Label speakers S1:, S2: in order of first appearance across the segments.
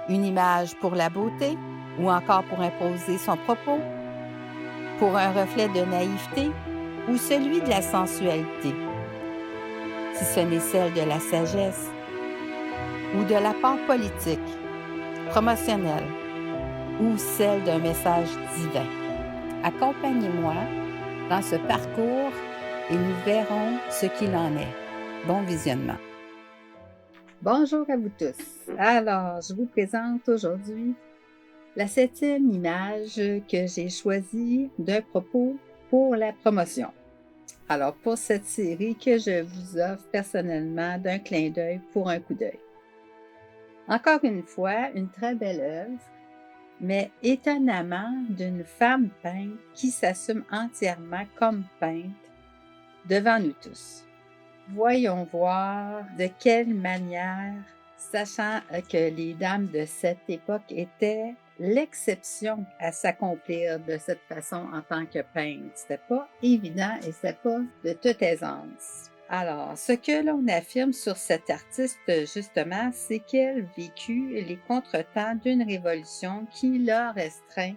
S1: Une image pour la beauté ou encore pour imposer son propos, pour un reflet de naïveté ou celui de la sensualité, si ce n'est celle de la sagesse ou de la part politique, promotionnelle ou celle d'un message divin. Accompagnez-moi dans ce parcours et nous verrons ce qu'il en est. Bon visionnement. Bonjour à vous tous. Alors, je vous présente aujourd'hui la 7e image que j'ai choisie d'un propos pour la promotion. Alors, pour cette série que je vous offre personnellement d'un clin d'œil pour un coup d'œil. Encore une fois, une très belle œuvre, mais étonnamment d'une femme peintre qui s'assume entièrement comme peintre devant nous tous. Voyons voir de quelle manière, sachant que les dames de cette époque étaient l'exception à s'accomplir de cette façon en tant que peintre. C'était pas évident et c'était pas de toute aisance. Alors, ce que l'on affirme sur cette artiste, justement, c'est qu'elle vécut les contretemps d'une révolution qui l'a restreint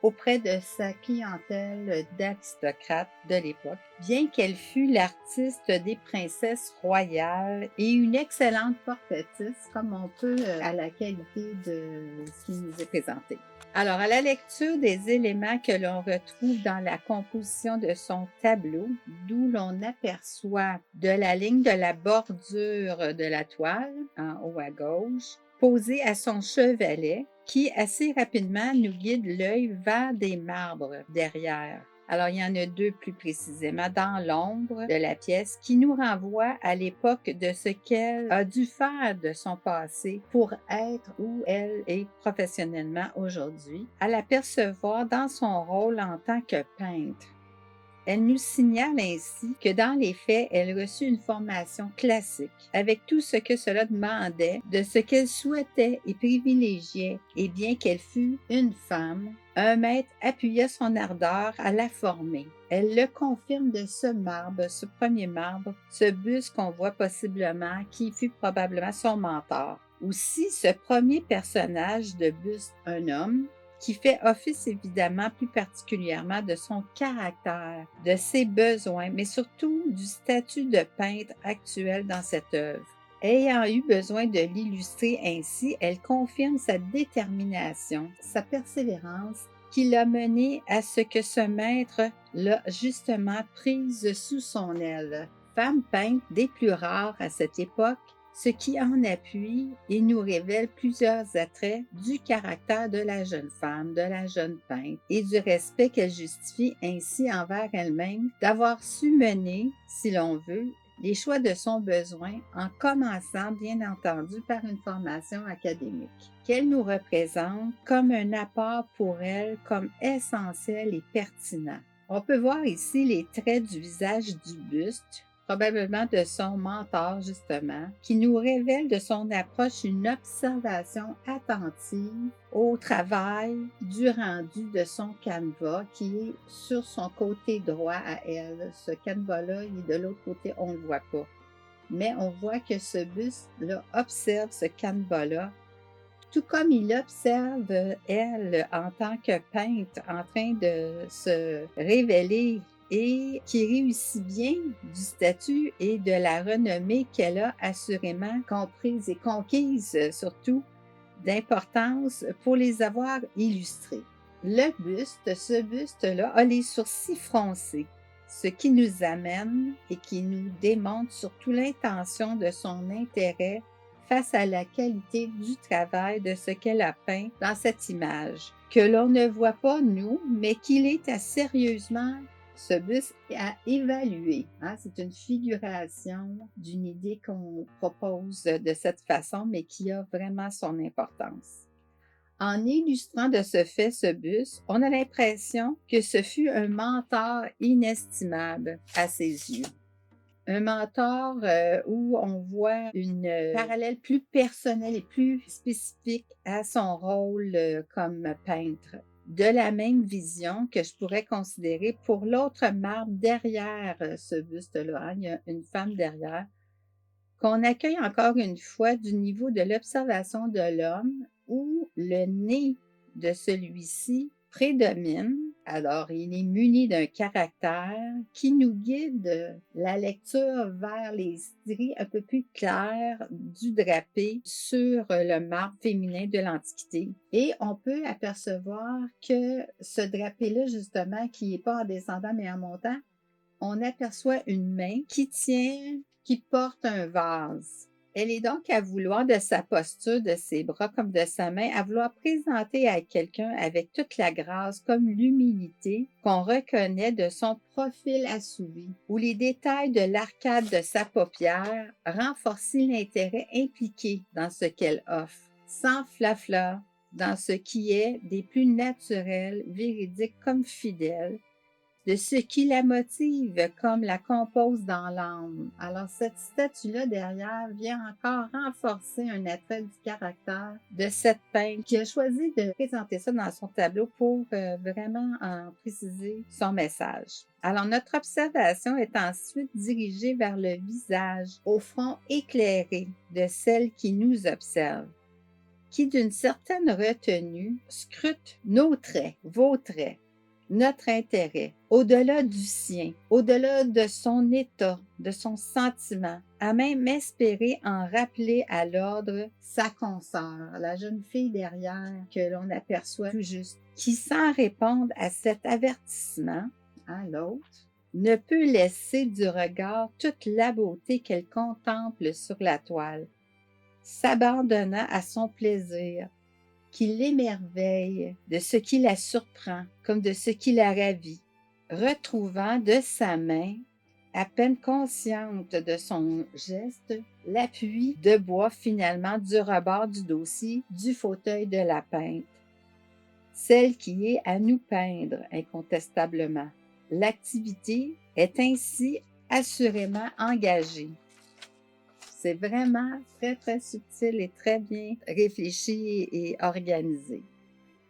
S1: auprès de sa clientèle d'aristocrates de l'époque, bien qu'elle fût l'artiste des princesses royales et une excellente portraitiste, comme on peut à la qualité de ce qui nous est présenté. Alors, à la lecture des éléments que l'on retrouve dans la composition de son tableau, d'où l'on aperçoit de la ligne de la bordure de la toile, en haut à gauche, posée à son chevalet, qui assez rapidement nous guide l'œil vers des marbres derrière. Alors, il y en a deux plus précisément dans l'ombre de la pièce qui nous renvoie à l'époque de ce qu'elle a dû faire de son passé pour être où elle est professionnellement aujourd'hui, à l'apercevoir dans son rôle en tant que peintre. Elle nous signale ainsi que dans les faits, elle reçut une formation classique, avec tout ce que cela demandait, de ce qu'elle souhaitait et privilégiait, et bien qu'elle fût une femme, un maître appuyait son ardeur à la former. Elle le confirme de ce marbre, ce premier marbre, ce buste qu'on voit possiblement, qui fut probablement son mentor. Aussi, ce premier personnage de buste, un homme, qui fait office évidemment plus particulièrement de son caractère, de ses besoins, mais surtout du statut de peintre actuel dans cette œuvre. Ayant eu besoin de l'illustrer ainsi, elle confirme sa détermination, sa persévérance qui l'a mené à ce que ce maître l'a justement prise sous son aile. Femme peintre des plus rares à cette époque, ce qui en appuie et nous révèle plusieurs attraits du caractère de la jeune femme, de la jeune peintre et du respect qu'elle justifie ainsi envers elle-même d'avoir su mener, si l'on veut, les choix de son besoin en commençant bien entendu par une formation académique qu'elle nous représente comme un apport pour elle, comme essentiel et pertinent. On peut voir ici les traits du visage du buste, probablement de son mentor justement, qui nous révèle de son approche une observation attentive au travail du rendu de son canevas qui est sur son côté droit à elle. Ce canevas-là, il est de l'autre côté, on ne le voit pas. Mais on voit que ce buste-là observe ce canevas-là, tout comme il observe, elle, en tant que peintre, en train de se révéler et qui réussit bien du statut et de la renommée qu'elle a assurément comprise et conquise, surtout d'importance pour les avoir illustrés. Le buste, ce buste-là, a les sourcils froncés, ce qui nous amène et qui nous démontre surtout l'intention de son intérêt face à la qualité du travail de ce qu'elle a peint dans cette image, que l'on ne voit pas nous, mais qu'il est à sérieusement ce buste à évaluer. Hein? C'est une figuration d'une idée qu'on propose de cette façon, mais qui a vraiment son importance. En illustrant de ce fait ce buste, on a l'impression que ce fut un mentor inestimable à ses yeux. Un mentor où on voit une parallèle plus personnelle et plus spécifique à son rôle comme peintre. De la même vision que je pourrais considérer pour l'autre marbre derrière ce buste-là. Hein, il y a une femme derrière qu'on accueille encore une fois du niveau de l'observation de l'homme où le nez de celui-ci prédomine. Alors, il est muni d'un caractère qui nous guide la lecture vers les stries un peu plus claires du drapé sur le marbre féminin de l'Antiquité. Et on peut apercevoir que ce drapé-là, justement, qui n'est pas en descendant mais en montant, on aperçoit une main qui porte un vase. Elle est donc à vouloir, de sa posture, de ses bras comme de sa main, à vouloir présenter à quelqu'un avec toute la grâce comme l'humilité qu'on reconnaît de son profil assouvi, où les détails de l'arcade de sa paupière renforcent l'intérêt impliqué dans ce qu'elle offre, sans flafla, dans ce qui est des plus naturels, véridiques comme fidèles, de ce qui la motive comme la compose dans l'âme. Alors, cette statue-là derrière vient encore renforcer un attrait du caractère de cette peintre qui a choisi de présenter ça dans son tableau pour vraiment en préciser son message. Alors, notre observation est ensuite dirigée vers le visage, au front éclairé de celle qui nous observe, qui, d'une certaine retenue, scrute nos traits, vos traits, notre intérêt, au-delà du sien, au-delà de son état, de son sentiment, à même espérer en rappeler à l'ordre sa consoeur, la jeune fille derrière que l'on aperçoit tout juste, qui, sans répondre à cet avertissement, à l'autre, ne peut laisser du regard toute la beauté qu'elle contemple sur la toile, s'abandonnant à son plaisir, qui l'émerveille, de ce qui la surprend, comme de ce qui la ravit, retrouvant de sa main, à peine consciente de son geste, l'appui de bois finalement du rebord du dossier du fauteuil de la peintre, celle qui est à nous peindre incontestablement. L'activité est ainsi assurément engagée. C'est vraiment très, très subtil et très bien réfléchi et organisé.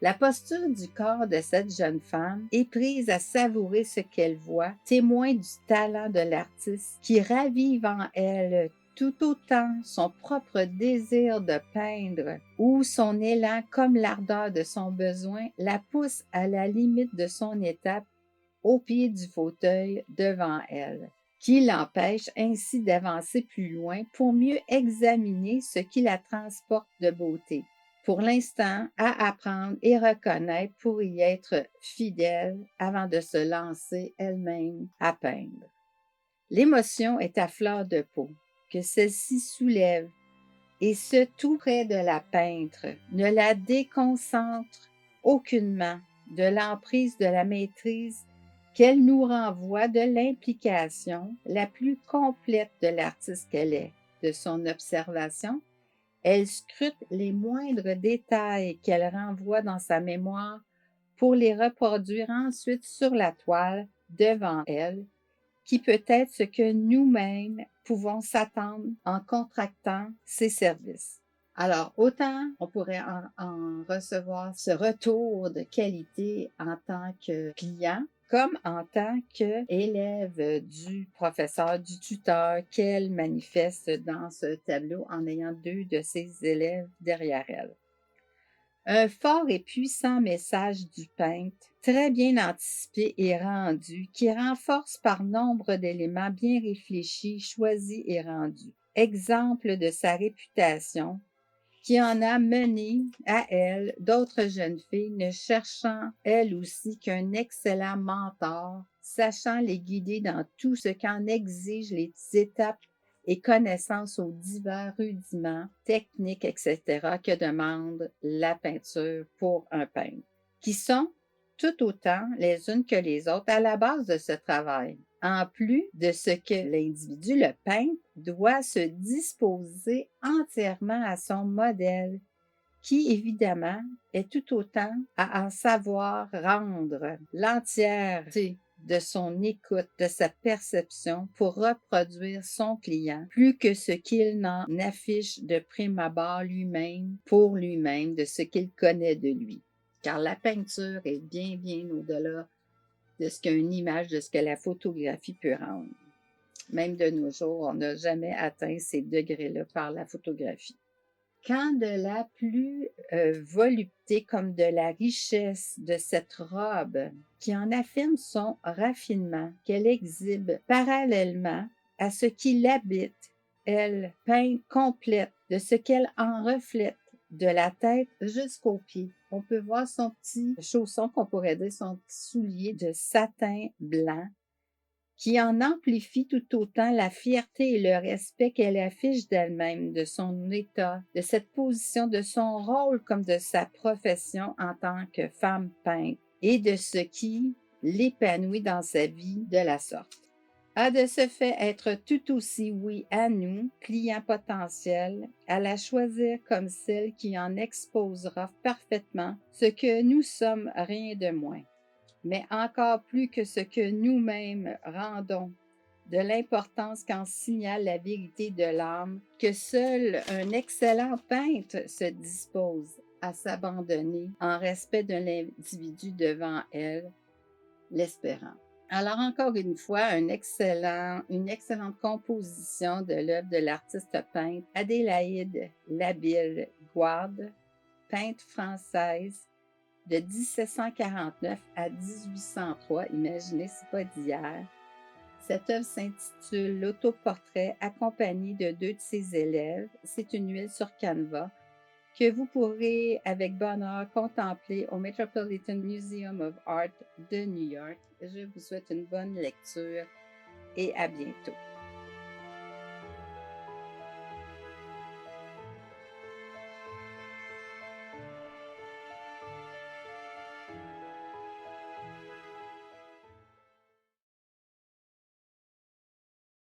S1: La posture du corps de cette jeune femme est prise à savourer ce qu'elle voit, témoin du talent de l'artiste qui ravive en elle tout autant son propre désir de peindre ou son élan comme l'ardeur de son besoin la pousse à la limite de son étape au pied du fauteuil devant elle, qui l'empêche ainsi d'avancer plus loin pour mieux examiner ce qui la transporte de beauté, pour l'instant à apprendre et reconnaître pour y être fidèle avant de se lancer elle-même à peindre. L'émotion est à fleur de peau, que celle-ci soulève, et ce tout près de la peintre, ne la déconcentre aucunement de l'emprise de la maîtrise qu'elle nous renvoie de l'implication la plus complète de l'artiste qu'elle est, de son observation. Elle scrute les moindres détails qu'elle renvoie dans sa mémoire pour les reproduire ensuite sur la toile devant elle, qui peut être ce que nous-mêmes pouvons s'attendre en contractant ses services. Alors, autant on pourrait en recevoir ce retour de qualité en tant que client, comme en tant qu'élève du professeur, du tuteur qu'elle manifeste dans ce tableau en ayant deux de ses élèves derrière elle. Un fort et puissant message du peintre, très bien anticipé et rendu, qui renforce par nombre d'éléments bien réfléchis, choisis et rendus. Exemple de sa réputation, qui en a mené à elle d'autres jeunes filles ne cherchant elles aussi qu'un excellent mentor, sachant les guider dans tout ce qu'en exigent les étapes et connaissances aux divers rudiments, techniques, etc., que demande la peinture pour un peintre, qui sont tout autant les unes que les autres à la base de ce travail, en plus de ce que l'individu, le peintre, doit se disposer entièrement à son modèle, qui évidemment est tout autant à en savoir rendre l'entièreté de son écoute, de sa perception pour reproduire son client, plus que ce qu'il n'en affiche de prime abord lui-même, pour lui-même, de ce qu'il connaît de lui. Car la peinture est bien, bien au-delà de ce qu'une image, de ce que la photographie peut rendre. Même de nos jours, on n'a jamais atteint ces degrés-là par la photographie. Quand de la plus volupté comme de la richesse de cette robe qui en affirme son raffinement, qu'elle exhibe parallèlement à ce qui l'habite, elle peint complète de ce qu'elle en reflète de la tête jusqu'aux pieds. On peut voir son petit chausson, qu'on pourrait dire son petit soulier de satin blanc, qui en amplifie tout autant la fierté et le respect qu'elle affiche d'elle-même, de son état, de cette position, de son rôle comme de sa profession en tant que femme peintre et de ce qui l'épanouit dans sa vie de la sorte. A de ce fait être tout aussi oui à nous, clients potentiels, à la choisir comme celle qui en exposera parfaitement ce que nous sommes rien de moins, mais encore plus que ce que nous-mêmes rendons, de l'importance qu'en signale la vérité de l'âme, que seul un excellent peintre se dispose à s'abandonner en respect de l'individu devant elle, l'espérant. Alors, encore une fois, une excellente composition de l'œuvre de l'artiste peintre Adélaïde Labille-Gouard, peintre française de 1749 à 1803. Imaginez, c'est pas d'hier. Cette œuvre s'intitule L'autoportrait, accompagné de 2 de ses élèves. C'est une huile sur canevas que vous pourrez avec bonheur contempler au Metropolitan Museum of Art de New York. Je vous souhaite une bonne lecture et à bientôt.